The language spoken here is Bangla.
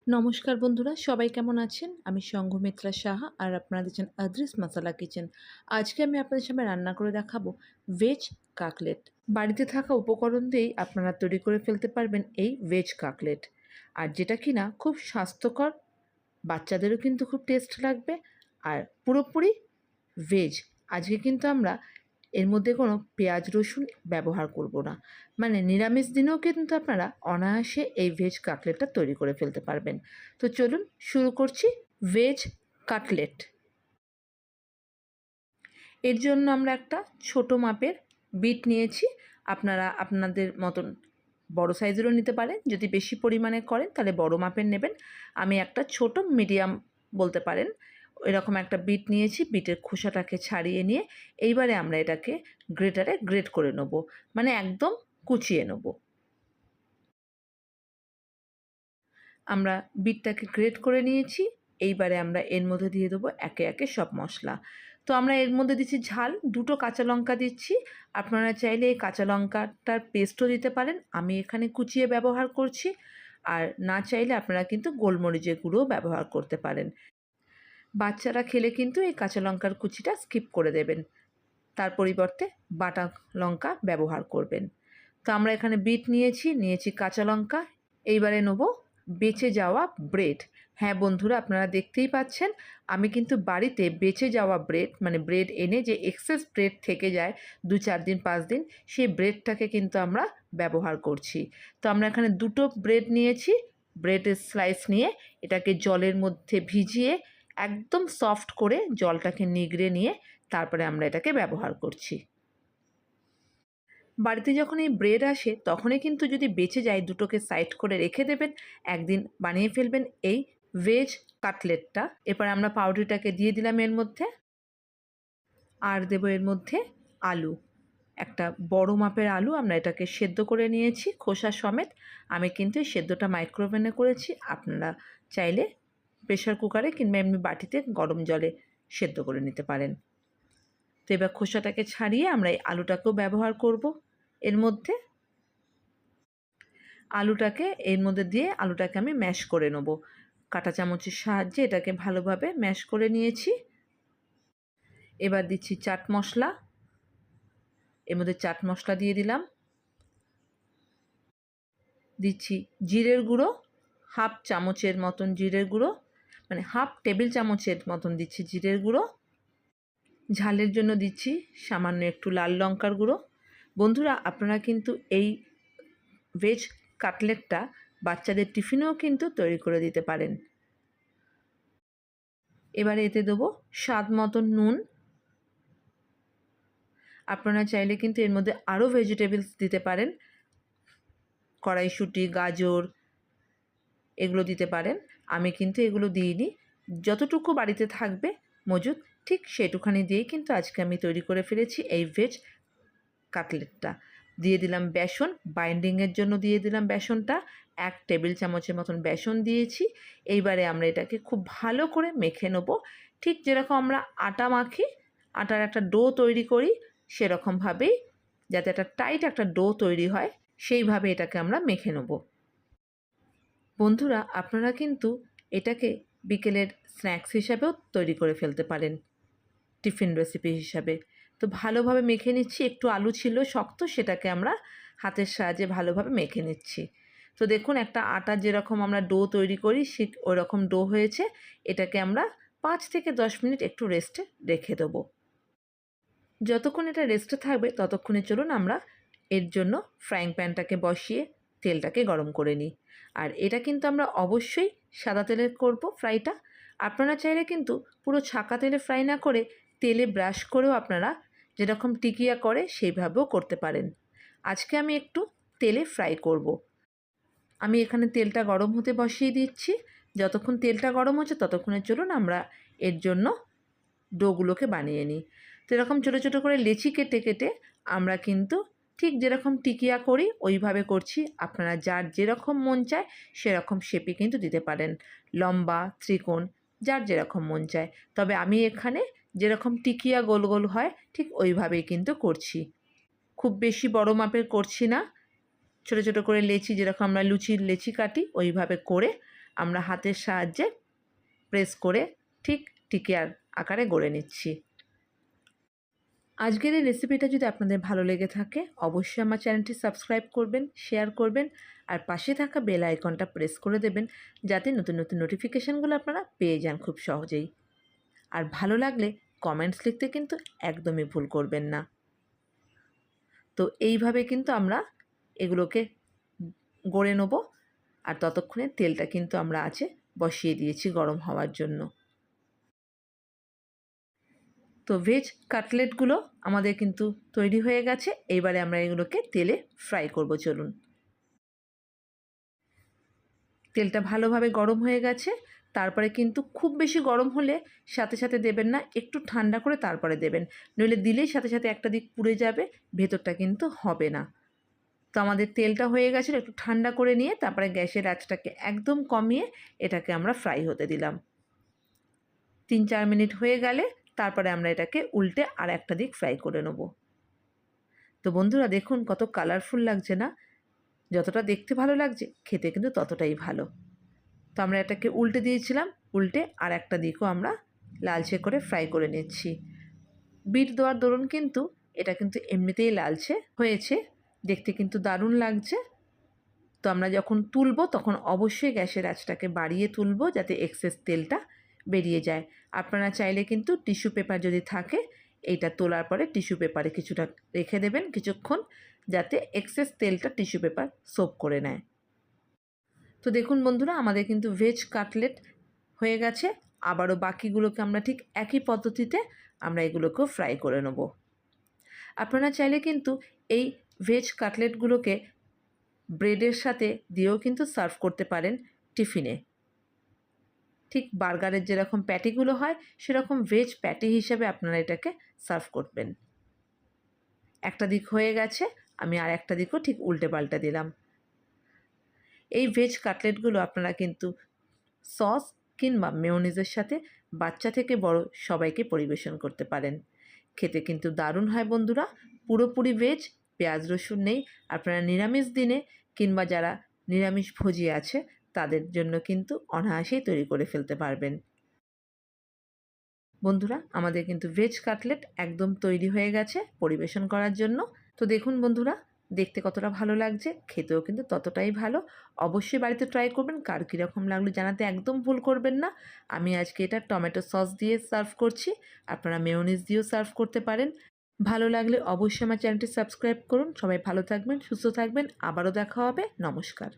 নমস্কার বন্ধুরা, সবাই কেমন আছেন? আমি সংঘমিত্রা সাহা আর আপনারা দেখছেন আদ্রিস মাসালা কিচেন। আজকে আমি আপনাদের সামনে রান্না করে দেখাবো ভেজ কাকলেট। বাড়িতে থাকা উপকরণ দিয়েই আপনারা তৈরি করে ফেলতে পারবেন এই ভেজ কাকলেট। আর যেটা কিনা খুব স্বাস্থ্যকর, বাচ্চাদেরও কিন্তু খুব টেস্ট লাগবে আর পুরোপুরি ভেজ। আজকে কিন্তু আমরা এর মধ্যে কোনো পেঁয়াজ রসুন ব্যবহার করব না। মানে নিরামিষ দিনেও কিন্তু আপনারা অনায়াসে এই ভেজ কাটলেটটা তৈরি করে ফেলতে পারবেন। তো চলুন শুরু করছি ভেজ কাটলেট। এর জন্য আমরা একটা ছোট মাপের বিট নিয়েছি। আপনারা আপনাদের মতন বড় সাইজেরও নিতে পারেন। যদি বেশি পরিমাণে করেন তাহলে বড় মাপের নেবেন। আমি একটা ছোট মিডিয়াম বলতে পারেন এরকম একটা বিট নিয়েছি। বিটের খোসাটাকে ছাড়িয়ে নিয়ে এইবারে আমরা এটাকে গ্রেটারে গ্রেট করে নেব, মানে একদম কুচিয়ে নেব। আমরা বিটটাকে গ্রেট করে নিয়েছি। এইবারে আমরা এর মধ্যে দিয়ে দেবো একে একে সব মশলা। তো আমরা এর মধ্যে দিচ্ছি ঝাল, 2টো কাঁচা লঙ্কা দিচ্ছি। আপনারা চাইলে এই কাঁচা লঙ্কাটার পেস্টও দিতে পারেন, আমি এখানে কুচিয়ে ব্যবহার করছি। আর না চাইলে আপনারা কিন্তু গোলমরিচের গুঁড়োও ব্যবহার করতে পারেন। বাচ্চারা খেলে কিন্তু এই কাঁচা লঙ্কার কুচিটা স্কিপ করে দেবেন, তার পরিবর্তে বাটা লঙ্কা ব্যবহার করবেন। তো আমরা এখানে বিট নিয়েছি কাঁচা লঙ্কা। এইবারে নেব বেঁচে যাওয়া ব্রেড। হ্যাঁ বন্ধুরা, আপনারা দেখতেই পাচ্ছেন আমি কিন্তু বাড়িতে বেঁচে যাওয়া ব্রেড, মানে ব্রেড এনে যে এক্সেস ব্রেড থেকে যায় 2-4 দিন 5 দিন, সেই ব্রেডটাকে কিন্তু আমরা ব্যবহার করছি। তো আমরা এখানে 2টো ব্রেড নিয়েছি। ব্রেডের স্লাইস নিয়ে এটাকে জলের মধ্যে ভিজিয়ে একদম সফট করে জলটাকে নিগড়ে নিয়ে তারপরে আমরা এটাকে ব্যবহার করছি। বাড়িতে যখন এই ব্রেড আসে তখনই কিন্তু যদি বেঁচে যায় 2টোকে সাইড করে রেখে দেবেন, একদিন বানিয়ে ফেলবেন এই ভেজ কাটলেটটা। এরপর আমরা পাউরুটিটাকে দিয়ে দিলাম এর মধ্যে, আর দেবো এর মধ্যে আলু। একটা বড় মাপের আলু আমরা এটাকে সেদ্ধ করে নিয়েছি খোসা সমেত। আমি কিন্তু এই সেদ্ধটা মাইক্রোওভেনে করেছি, আপনারা চাইলে প্রেশার কুকারে কিংবা এমনি বাটিতে গরম জলে সেদ্ধ করে নিতে পারেন। তো এবার খোসাটাকে ছাড়িয়ে আমরা এই আলুটাকেও ব্যবহার করব এর মধ্যে। আলুটাকে এর মধ্যে দিয়ে আলুটাকে আমি ম্যাশ করে নেব। কাঁটা চামচের সাহায্যে এটাকে ভালোভাবে ম্যাশ করে নিয়েছি। এবার দিচ্ছি চাট মশলা। এর মধ্যে চাট মশলা দিয়ে দিলাম। দিচ্ছি জিরের গুঁড়ো, হাফ চামচের মতন জিরের গুঁড়ো, মানে হাফ টেবিল চামচের মতন দিচ্ছি জিরের গুঁড়ো। ঝালের জন্য দিচ্ছি সামান্য একটু লাল লঙ্কার গুঁড়ো। বন্ধুরা, আপনারা কিন্তু এই ভেজ কাটলেটটা বাচ্চাদের টিফিনেও কিন্তু তৈরি করে দিতে পারেন। এবারে এতে দেবো স্বাদ মতন নুন। আপনারা চাইলে কিন্তু এর মধ্যে আরও ভেজিটেবলস দিতে পারেন, কড়াইশুঁটি, গাজর এগুলো দিতে পারেন। আমি কিন্তু এগুলো দিইনি। যতটুকু বাড়িতে থাকবে মজুদ ঠিক সেটুখানি দিয়েই কিন্তু আজকে আমি তৈরি করে ফেলেছি এই ভেজ কাটলেটটা। দিয়ে দিলাম বেসন, বাইন্ডিংয়ের জন্য দিয়ে দিলাম বেসনটা, 1 টেবিল চামচের মতন বেসন দিয়েছি। এইবারে আমরা এটাকে খুব ভালো করে মেখে নেব। ঠিক যেরকম আমরা আটা মাখি, আটার একটা ডো তৈরি করি, সেরকমভাবেই যাতে একটা টাইট একটা ডো তৈরি হয় সেইভাবে এটাকে আমরা মেখে নেব। বন্ধুরা, আপনারা কিন্তু এটাকে বিকেলের স্ন্যাক্স হিসাবেও তৈরি করে ফেলতে পারেন, টিফিন রেসিপি হিসাবে। তো ভালোভাবে মেখে নিচ্ছি। একটু আলু ছিল শক্ত, সেটাকে আমরা হাতের সাহায্যে ভালোভাবে মেখে নিচ্ছি। তো দেখুন, একটা আটার যেরকম আমরা ডো তৈরি করি ঠিক ওরকম ডো হয়েছে। এটাকে আমরা 5 থেকে 10 মিনিট একটু রেস্টে রেখে দেবো। যতক্ষণ এটা রেস্টে থাকবে ততক্ষণে চলুন আমরা এর জন্য ফ্রাইং প্যানটাকে বসিয়ে তেলটাকে গরম করে নিই। আর এটা কিন্তু আমরা অবশ্যই সাদা তেলে করব ফ্রাইটা। আপনারা চাইলে কিন্তু পুরো ছাকা তেলে ফ্রাই না করে তেলে ব্রাশ করেও আপনারা যেরকম টিকিয়া করে সেইভাবেও করতে পারেন। আজকে আমি একটু তেলে ফ্রাই করব। আমি এখানে তেলটা গরম হতে বসিয়ে দিচ্ছি। যতক্ষণ তেলটা গরম হচ্ছে ততক্ষণে চলুন আমরা এর জন্য ডোগুলোকে বানিয়ে নিই। তো এরকম ছোটো ছোটো করে লেচি কেটে কেটে আমরা কিন্তু ঠিক যেরকম টিকিয়া করি ওইভাবে করছি। আপনারা যার যেরকম মন চায় সেরকম শেপে কিন্তু দিতে পারেন, লম্বা, ত্রিকোণ, যার যেরকম মন চায়। তবে আমি এখানে যেরকম টিকিয়া গোল গোল হয় ঠিক ওইভাবেই কিন্তু করছি। খুব বেশি বড় মাপের করছি না। ছোটো ছোটো করে লেচি যেরকম আমরা লুচির লেচি কাটি ওইভাবে করে আমরা হাতের সাহায্যে প্রেস করে ঠিক টিকিয়ার আকারে গড়ে নিচ্ছি। আজকের এই রেসিপিটা যদি আপনাদের ভালো লেগে থাকে অবশ্যই আমার চ্যানেলটি সাবস্ক্রাইব করবেন, শেয়ার করবেন আর পাশে থাকা বেল আইকনটা প্রেস করে দেবেন যাতে নতুন নতুন নোটিফিকেশানগুলো আপনারা পেয়ে যান খুব সহজেই। আর ভালো লাগলে কমেন্টস লিখতে কিন্তু একদমই ভুল করবেন না। তো এইভাবে কিন্তু আমরা এগুলোকে গড়ে নেব। আর ততক্ষণে তেলটা কিন্তু আমরা আছে বসিয়ে দিয়েছি গরম হওয়ার জন্য। তো ভেজ কাটলেটগুলো আমাদের কিন্তু তৈরি হয়ে গেছে। এইবারে আমরা এগুলোকে তেলে ফ্রাই করব। চলুন, তেলটা ভালোভাবে গরম হয়ে গেছে। তারপরে কিন্তু খুব বেশি গরম হলে সাথে সাথে দেবেন না, একটু ঠান্ডা করে তারপরে দেবেন, নইলে দিলেই সাথে সাথে একটা দিক পুড়ে যাবে, ভেতরটা কিন্তু হবে না। তো আমাদের তেলটা হয়ে গেছিলো, একটু ঠান্ডা করে নিয়ে তারপরে গ্যাসের আঁচটাকে একদম কমিয়ে এটাকে আমরা ফ্রাই হতে দিলাম। 3-4 মিনিট হয়ে গেলে তারপরে আমরা এটাকে উল্টে আর একটা দিক ফ্রাই করে নেব। তো বন্ধুরা দেখুন কত কালারফুল লাগছে না? যতটা দেখতে ভালো লাগছে খেতে কিন্তু ততটাই ভালো। তো আমরা এটাকে উল্টে দিয়েছিলাম, উল্টে আর একটা দিকও আমরা লালচে করে ফ্রাই করে নিচ্ছি। বিট দেওয়ার দরুন কিন্তু এটা কিন্তু এমনিতেই লালচে হয়েছে, দেখতে কিন্তু দারুণ লাগছে। তো আমরা যখন তুলব তখন অবশ্যই গ্যাসের আঁচটাকে বাড়িয়ে তুলব যাতে এক্সেস তেলটা বেরিয়ে যায়। আপনারা চাইলে কিন্তু টিস্যু পেপার যদি থাকে এইটা তোলার পরে টিস্যু পেপারে কিছুটা রেখে দেবেন কিছুক্ষণ, যাতে এক্সেস তেলটা টিস্যু পেপার সোক করে নেয়। তো দেখুন বন্ধুরা আমাদের কিন্তু ভেজ কাটলেট হয়ে গেছে। আবারও বাকিগুলোকে আমরা ঠিক একই পদ্ধতিতে আমরা এগুলোকেও ফ্রাই করে নেব। আপনারা চাইলে কিন্তু এই ভেজ কাটলেটগুলোকে ব্রেডের সাথে দিয়েও কিন্তু সার্ভ করতে পারেন টিফিনে। ঠিক বার্গারের যেরকম প্যাটিগুলো হয় সেরকম ভেজ প্যাটি হিসেবে আপনারা এটাকে সার্ভ করবেন। একটা দিক হয়ে গেছে, আমি আর একটা দিকও ঠিক উল্টে পাল্টে দিলাম। এই ভেজ কাটলেটগুলো আপনারা কিন্তু সস কিংবা মেয়োনিজের সাথে বাচ্চা থেকে বড় সবাইকে পরিবেশন করতে পারেন। খেতে কিন্তু দারুণ হয় বন্ধুরা। পুরোপুরি ভেজ, পেঁয়াজ রসুন নেই। আপনারা নিরামিষ দিনে কিংবা যারা নিরামিষ ভোজী আছে তাদের জন্য কিন্তু অনায়াসেই তৈরি করে ফেলতে পারবেন। বন্ধুরা আমাদের কিন্তু ভেজ কাটলেট একদম তৈরি হয়ে গেছে পরিবেশন করার জন্য। তো দেখুন বন্ধুরা দেখতে কতটা ভালো লাগছে, খেতেও কিন্তু ততটাই ভালো। অবশ্যই বাড়িতে ট্রাই করবেন, কার কীরকম লাগলো জানাতে একদম ভুল করবেন না। আমি আজকে এটা টমেটো সস দিয়ে সার্ভ করছি, আপনারা মেয়োনিজ দিয়েও সার্ভ করতে পারেন। ভালো লাগলে অবশ্যই আমার চ্যানেলটি সাবস্ক্রাইব করুন। সবাই ভালো থাকবেন, সুস্থ থাকবেন, আবারও দেখা হবে। নমস্কার।